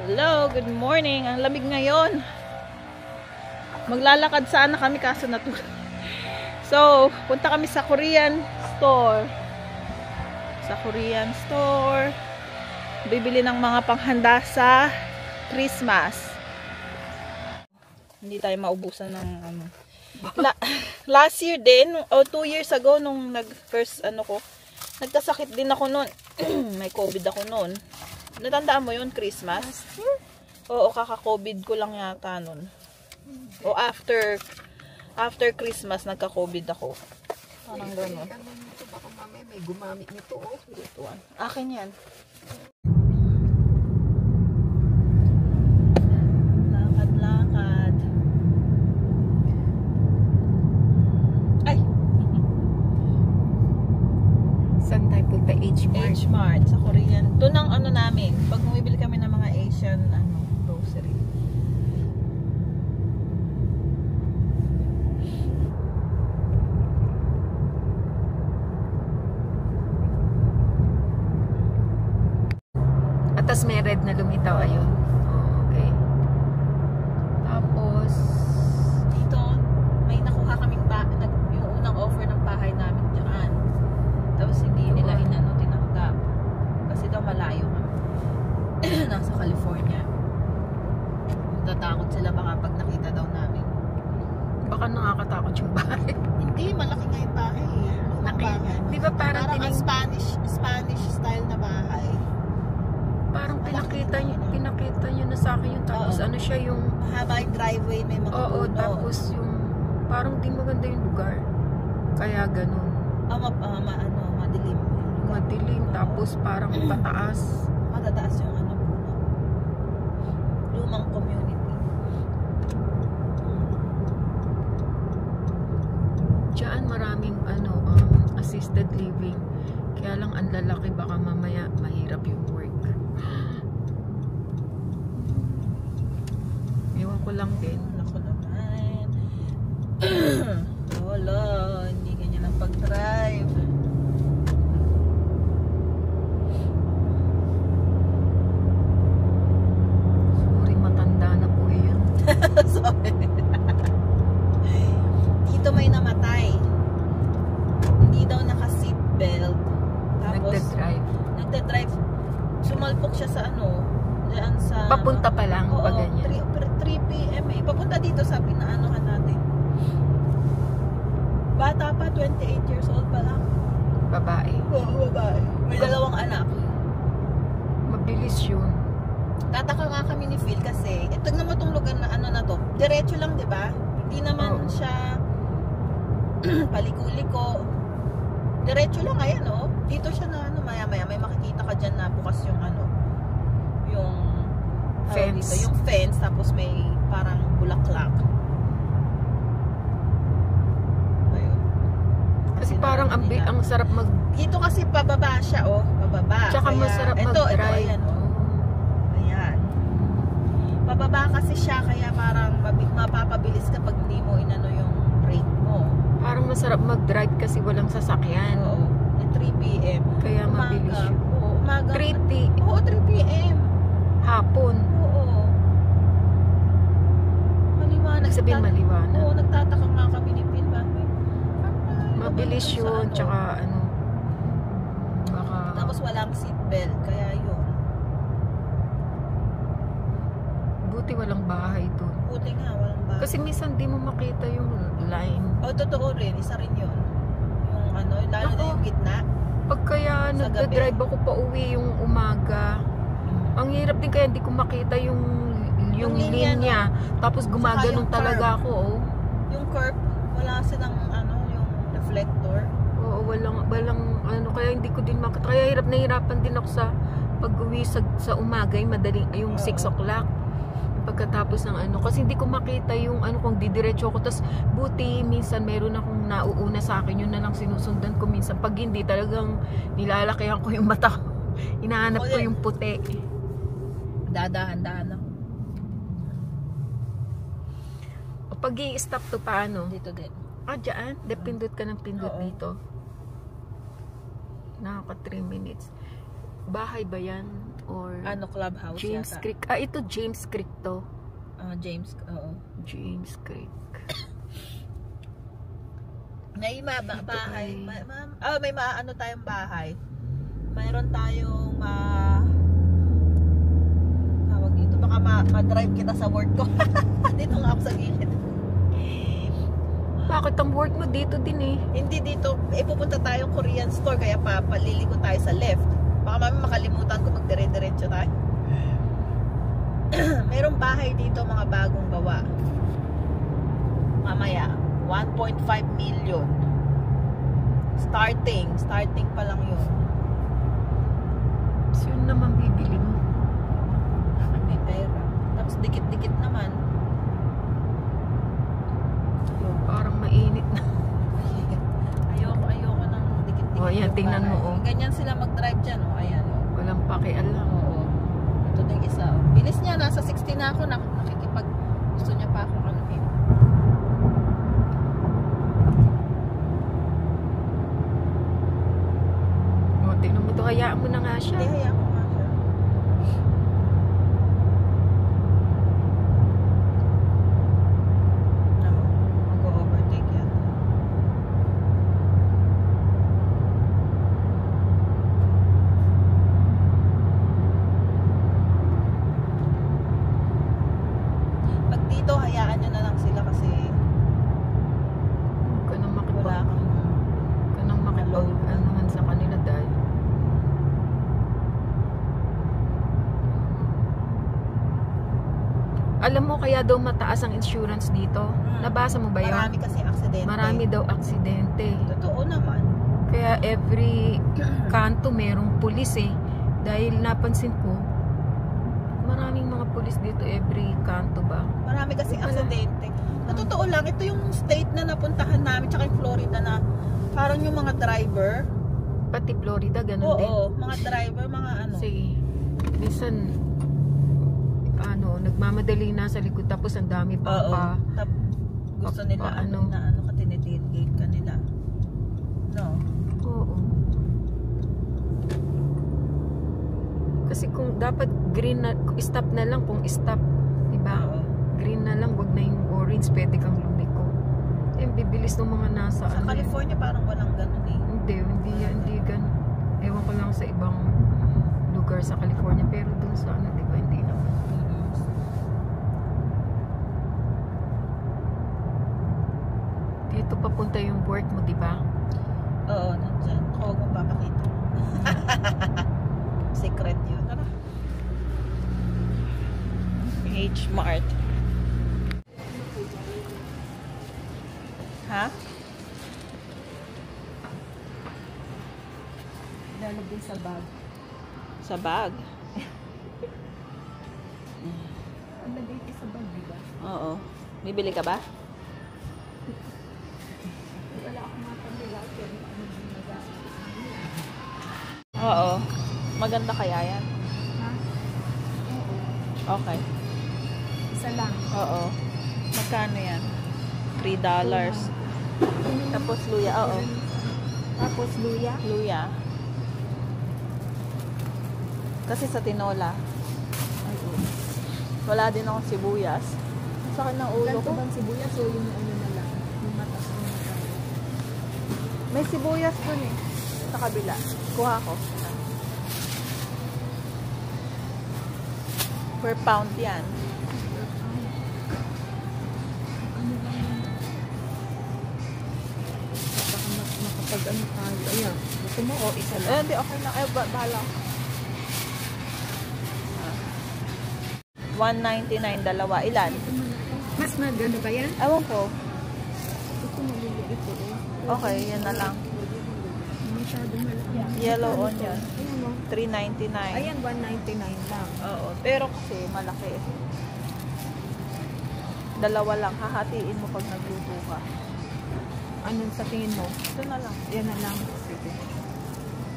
Hello, good morning. Ang lamig ngayon. Maglalakad sana kami kaso natulog. So, punta kami sa Korean store. Sa Korean store. Bibili ng mga panghanda sa Christmas. Hindi tayo maubusan ng ano. Last year din, o 2 years ago nung nag-first nagkasakit din ako noon. May COVID ako noon. Natandaan mo yun, Christmas? Oo, kaka-COVID ko lang yata nun. O after Christmas, nagka-COVID ako. Parang gano'n. Baka mamaya may gumamit nito. Akin yan. Lakad-lakad. Ay! Saan tayo punta? H-Mart sa Korean. Doon ang ano namin. Pag bumibili kami ng mga Asian grocery. At tas may red na lumitaw ayun. Oh, okay. Tapos Dito, may nakuha kaming yung unang offer ng bahay namin dyan. Tapos hindi nila tinanggap. Kasi daw malayo kami. Nasa California. Natatakot sila baka pag nakita daw namin. baka nakakatakot yung bahay. Hindi, malaki nga yung bahay. Di ba parang ang Spanish style na bahay. Parang pinakita nyo na sa akin yung tapos ano siya yung Mahaba yung driveway, may mga oo, puno. tapos yung parang di maganda yung lugar. Kaya ganun. Madilim. Madilim, tapos parang pataas. Matataas yung puno. Lumang community. Diyan maraming assisted living. Kaya lang ang lalaki, baka mamaya mahirap yung work. Ewan ko lang din. Ako naman. Lolo, hindi ganyan ang pag-drive. Sorry, matanda na po yun. Sorry. Dito may namatay. Hindi daw naka-seatbelt. Tapos nagda-drive. Sumalpok siya sa diyan sa Papunta pa lang oo, pag ganyan. 3 p.m. Papunta dito sa pinaanuhan natin. Bata pa, 28 years old pa lang. Babae. Oo, babae. May dalawang anak. Mabilis yun. Tataka nga kami ni Phil kasi tignan mo tong lugar na na to. Diretso lang, 'di ba? Hindi naman siya paliko-liko. Diretso lang ayan Dito siya na maya-maya may makikita ka diyan na bukas yung yung Fence. Dito, yung fence tapos may parang bulaklak. Ayun. Kasi parang ang sarap mag Dito kasi pababa siya pababa. tsaka Kaya, masarap mag-drive. Ito, ayan Ayan. Pababa kasi siya kaya parang mapapabilis kapag hindi mo inano yung brake mo. Parang masarap mag-drive kasi walang sasakyan. Oo. 3 p.m. Kaya mabilis yun. Oo, umaga. 3 p.m. hapon. Oo. Maliwanag. Sabihin maliwanag. Oo, nagtataka nga kami ni Pin. Mabilis yun, tsaka baka tapos walang seatbelt, kaya yun. buti walang bahay doon. Buti nga, walang bahay. Kasi minsan di mo makita yung line. Totoo rin, isa rin yun. Yung lalo na yung gitna. Pag kaya nagda-drive ako pa uwi yung umaga, ang hirap din kaya hindi ko makita yung linya. Tapos gumaganon talaga ako. Yung curb, wala silang yung reflector. Oo, walang kaya hindi ko din makita. Kaya nahirapan din ako sa pag-uwi sa umaga, yung 6 o'clock. Pagkatapos ng kasi hindi ko makita yung kung didiretso ako. Tapos buti minsan meron akong nauuna sa akin, yun na lang sinusundan ko minsan. Pag hindi, talagang nilalakihan ko yung mata ko. Hinahanap ko yung puti. Dadahan-dahan ako. O pag i-stop to paano? Dito din. Dyan? Pindot ka ng pindot dito. Nakaka 3 minutes. Bahay ba yan? or Ano, clubhouse James yata. Creek. Ito James Creek to. James, oo. James Creek. May bahay. ay- May ano tayong bahay. Mayroon tayong tawag dito. Baka ma-drive kita sa work ko. Dito nga ako sa gilid. Bakit ang work mo dito din eh? Hindi dito. Pupunta tayong Korean store. Kaya paliligo tayo sa left. Baka mami makalimutan ko magdire-diretso tayo. Mayroong bahay dito, mga bagong gawa. Mamaya, 1.5 million. Starting pa lang yun. So yun naman bibili mo. May pera. Tapos dikit-dikit naman. Parang mainit na. Ayoko ng dikit-dikit. Oh, ayan, tingnan mo, oh. Ganyan sila mag-drive dyan, oh. Ayan, oh. Walang pakialam. Oo. Ito din isa, oh. Bilis niya, nasa 60 na ako. Nakikipag, gusto niya pa ako anuhin. Oh, tingnan mo to. Hayaan mo na nga siya. Hindi, hayaan ko nga siya. Mag-overtake yan. Pag dito, hayaan nyo na lang sila kasi Huwag ka nang wala makipag anuhan sa kanila dahil. Alam mo kaya daw mataas ang insurance dito? Nabasa mo ba yun? Marami kasi aksidente. Marami daw aksidente. Totoo naman. Kaya every kanto merong pulis eh. Dahil napansin ko, maraming mga pulis dito every kanto ba? Marami kasing aksidente. Na totoo lang, ito yung state na napuntahan namin, tsaka yung Florida na parang yung mga driver. Pati Florida, ganun din. Oo, mga driver, mga ano. Kasi, minsan, nagmamadali na sa likod tapos ang dami pa Oo. pa. Gusto nila pa- ano, na ano ka tinitake ka nila. No. Oo. Kasi kung dapat green na, stop na lang kung stop. Diba? Oo. Green na lang, wag na yung orange, pwede kang lumiko. Eh, bibilis ng mga nasa Sa ano. California parang walang ganun eh. Hindi ganun. Ewan ko lang sa ibang lugar sa California, pero dun sa ano, diba, hindi naman. Dito papunta yung work mo, diba? Oo, nandyan. Huwag mo papakita. Secret yun. Tara. H-Mart. Ha? Lalagay sa bag. Sa bag? Ang lagay ko sa bag, diba? Oo. Bibili ka ba? Wala akong matanda pero ano yung nagastos. Oo. Maganda kaya yan? Ha? Oo. Okay. Isa lang. Oo. Magkano yan? $3. Tapos luya. Oo. Tapos luya. Luya. Kasi sa tinola. Wala din akong sibuyas. Sa akin ng ulo ko. bang sibuyas o yung ano na lang? Yung matas na matas. May sibuyas dun eh. Sa kabila. Kuha ko. Per pound yan. Ano ba yun? Baka makapag ano tayo. Ayan. Gusto mo o isa lang? Hindi, okay lang. Bahala ako. 199 dalawa. Ilan? Mas maganda ba yan? Ewan ko. Gusto mo lululit ko eh. Okay, yan na lang. Masyadong malaki. Yellow onion. Ayan o. 3.99. Ayan, 199 lang. Oo. Pero kasi malaki. Dalawa lang. Hahatiin mo pag nagluto ka. Anong sa tingin mo? Ito na lang. Yan na lang. Sige.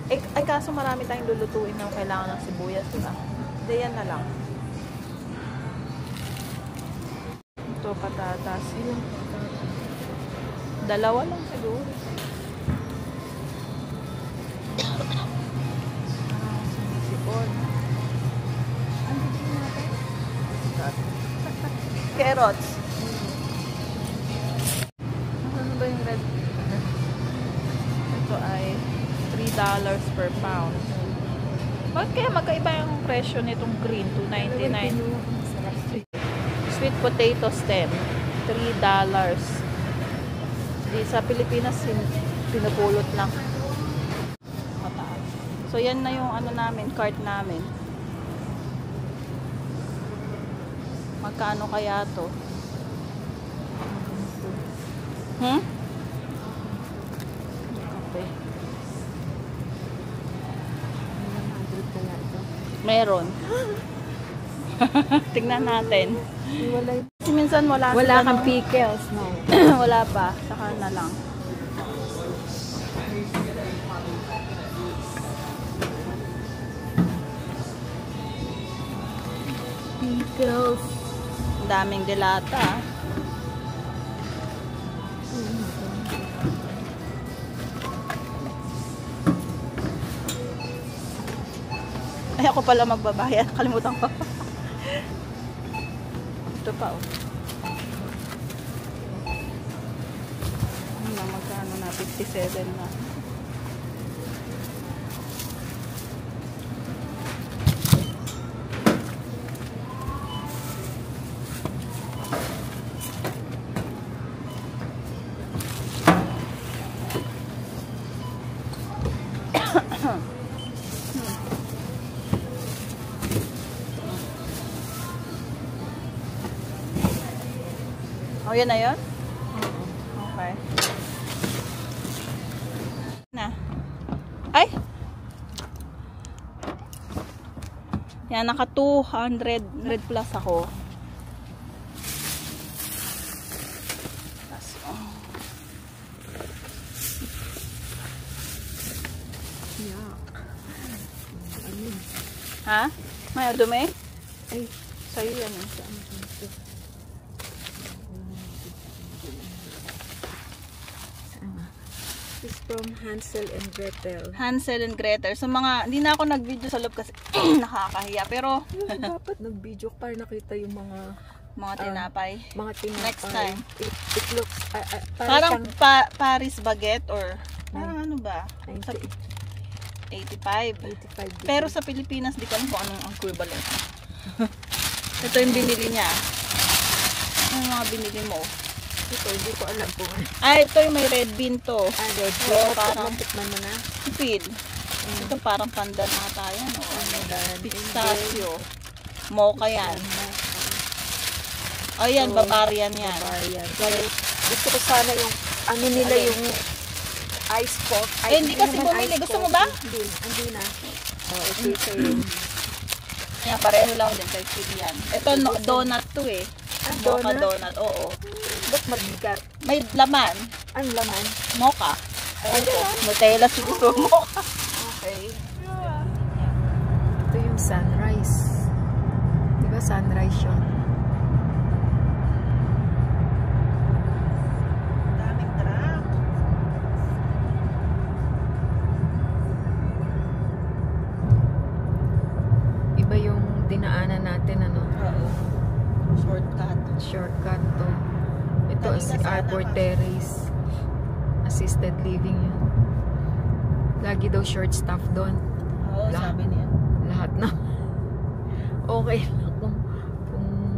Ay, kaso marami tayong lulutuin na kailangan ng sibuyas, diba? Hindi, yan na lang. Ito, patatas. Ilang Dalawa lang siguro. Sinisipon. carrots. Ano ba yung red? Ito ay $3 per pound. Bakit kaya magkaiba yung presyo nitong green? $2.99. Sweet potatoes $10. Di sa Pilipinas pinupulot lang. Mataas. So yan na yung ano namin, cart namin. Magkano kaya to? Kape. Meron. Tingnan natin. Minsan wala kang pickles, no? Wala pa. Saka na lang. Pickles. Ang daming delata. Ay, ako pala magbabayad. Kalimutan ko. Ito pa, oh. Ano, magkano na? 57 na. Oh, yan na yun? Okay. Na. Ay! Yan, naka 200 plus ako. Tapos, oh. Yuck. Ha? May dumi? Ay, Sa'yo yan. this is from Hansel and Gretel. Hansel and Gretel. So mga, hindi na ako nag-video sa loob kasi nakakahiya. Pero, Dapat nag-video para nakita yung mga tinapay. mga tinapay. Next time. It looks, Parang siyang Paris baguette or parang ano ba? 85. 85. Pero sa Pilipinas, di ko alam kung anong ang equivalent. Ito yung binili niya. Ano yung mga binili mo? Ito, hindi ko alam po. Ah, ito yung may red bean to. Red So, bean. parang Natikman mo na? sipid. Ito parang pandan ata yan. O, Pandan. pistachio. Mocha yan. O yan, Bavarian yan. Bavarian. Gusto ko sana yung, ano nila yung ice pop. Eh, hindi kasi bumili. Gusto mo ba? Hindi na. Oh, okay, sa'yo. Yan, pareho lang din kay Steve yan. Ito, donut to eh. Mocha donut, oo. Ba't mabigat? May laman. Ang laman? Mocha. Nutella siguro mocha. Okay. Ito yung sunrise. Diba sunrise yun? Daming truck. Iba yung dinaanan natin, ano? Oo. Shortcut. Shortcut to. Ito Kanina si sana Arbor ka. Terrace. Assisted living yun. Lagi daw short staff doon. Oo, Lahat. sabi niya. Lahat na. Okay lang kung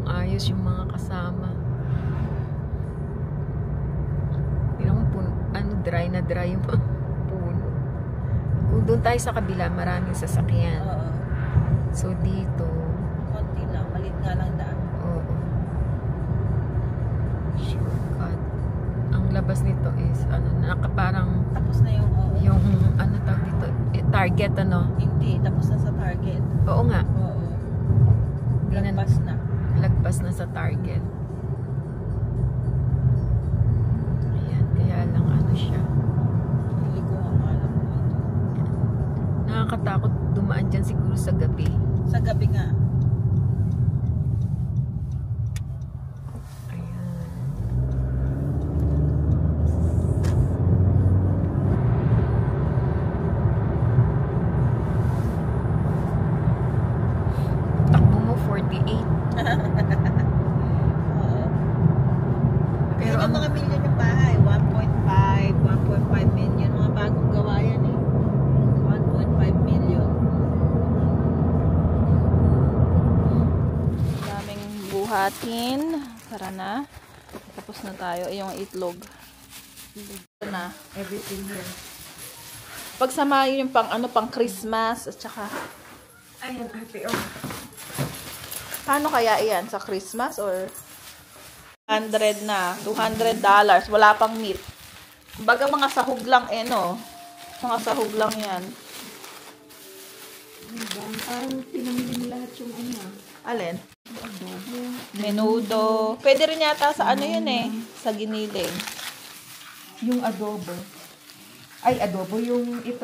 ayos yung mga kasama. Yung ano, dry na dry yung mga puno. Kung doon tayo sa kabila, maraming sasakyan. Oo. So dito, Konti lang. Malit nga lang daan. oo. Shortcut. Ang labas nito is, ano, nakaparang Tapos na yung, oo. yung, ano tawag dito, Target, ano? Hindi, tapos na sa Target. Oo nga. Oo. Di na- Lagpas na. Lagpas na sa Target. Ayan, kaya lang ano siya. Hindi ko alam mo ito. Nakakatakot dumaan dyan siguro sa gabi. Sa gabi nga. Ayan. Takbo mo 48. Oo. buhatin. Tara na. Tapos na tayo. Yung itlog. Ito na. Everything here. Pagsamahin yung pang Christmas at saka Ayan, ate, oh. paano kaya iyan? Sa Christmas or 100 na. $200. Wala pang meat. Baga mga sahog lang no. Mga sahog lang yan. Parang pinamili lahat yung Alin? Menudo. Pwede rin yata sa ano yun sa giniling. Yung adobo. Ay, adobo yung ito.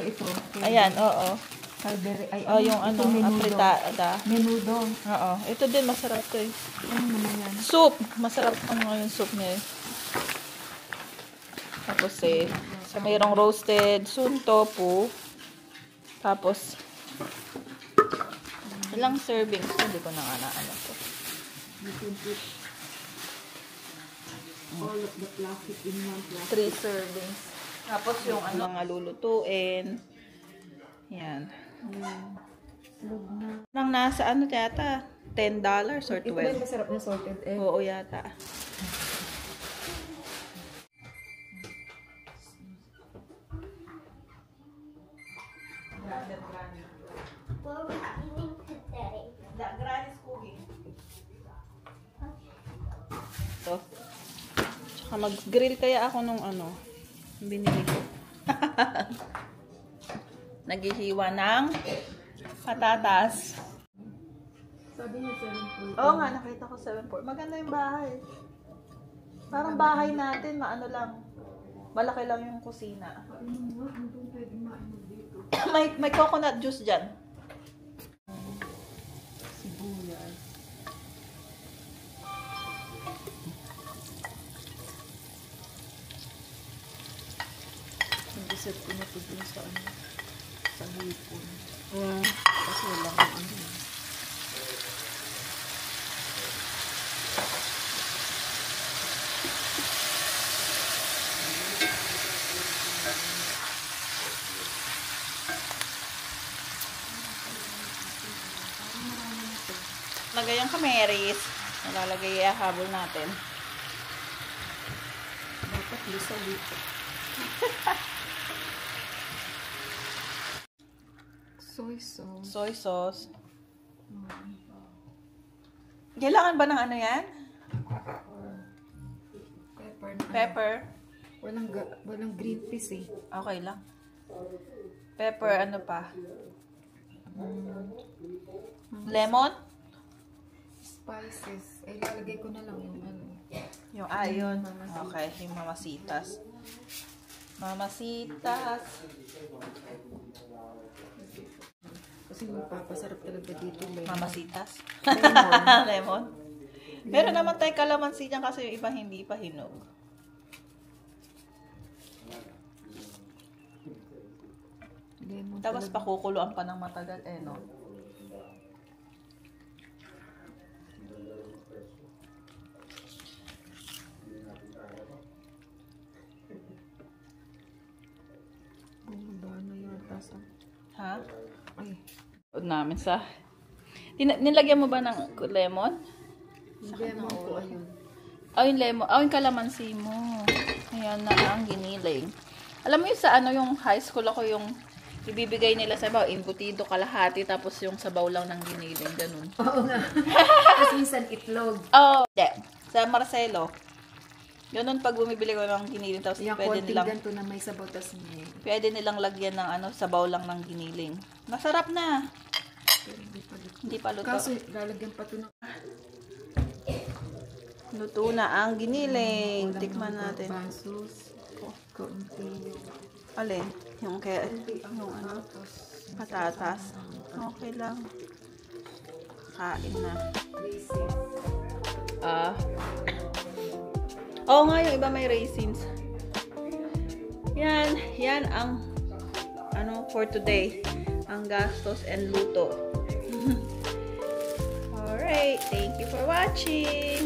Ayan, oo. Caldereta. Ay, Yung apritada. Menudo. Oo. Ito din, masarap to Ano naman yan? Soup. Masarap yung soup niya Tapos sa mayroong roasted soon tofu. Tapos, ilang servings? Hindi ko na ano to. You can put all of the plastic in one plastic. 3 servings. Tapos yung mga lulutuin. Yan. Nang nasa yata? $10 or Ito ba yung 12? masarap na salted egg? Oo yata. What are we eating today? Granny's cooking. Ito. Tsaka mag-grill kaya ako nung binili ko. Naghihiwa ng patatas. Sabi niya 7.4. Oo nga, nakita ko 7.4. Maganda yung bahay. Parang bahay natin, lang. Malaki lang yung kusina. may coconut juice dyan. Sibuyas. Nag-isip ko na ito dun sa hipon. Kasi walang Lagay yung kamaris. Nalalagay habol natin. dapat lisa-lisa. Soy sauce. Soy sauce. Kailangan ba ng yan? Pepper. Pepper. Walang green peas Okay lang. Pepper, pa? Lemon? Spices. Ay, lalagay ko na lang yung Yung yun. Okay, yung mamasitas. Mamasitas. Kasi magpapasarap talaga dito. Mamasitas. Lemon. Lemon. Pero naman tayo kalamansi dyan kasi yung iba hindi pa hinog. Lemon. Tapos pakukuluan pa ng matagal no? Bumaba na yata sa... Ha? Ay. Namin sa... Nilagyan mo ba ng lemon? Lemon ko, ayun. Yung lemon. Yung kalamansi mo. Ayan na ang giniling. Alam mo yung sa yung high school ako yung ibibigay nila sa sabaw, embutido kalahati, tapos yung sabaw lang ng giniling. Ganun. Oo nga. Kasi minsan itlog. Hindi. Sa Marcelo. Ganun pag bumibili ko ng giniling, tapos Yung pwede konting nilang... ganito na may sabaw, tas may... Pwede nilang lagyan ng sabaw lang ng giniling. Masarap na. Hindi pa luto. Kaso, lalagyan pa ito ng... Luto na ang giniling. Tikman natin. Basos. Kaunti. Alin? Yung patatas. Okay lang. Kain na. Oo nga, yung iba may raisins. Yan ang for today. Ang gastos and luto. Alright, thank you for watching.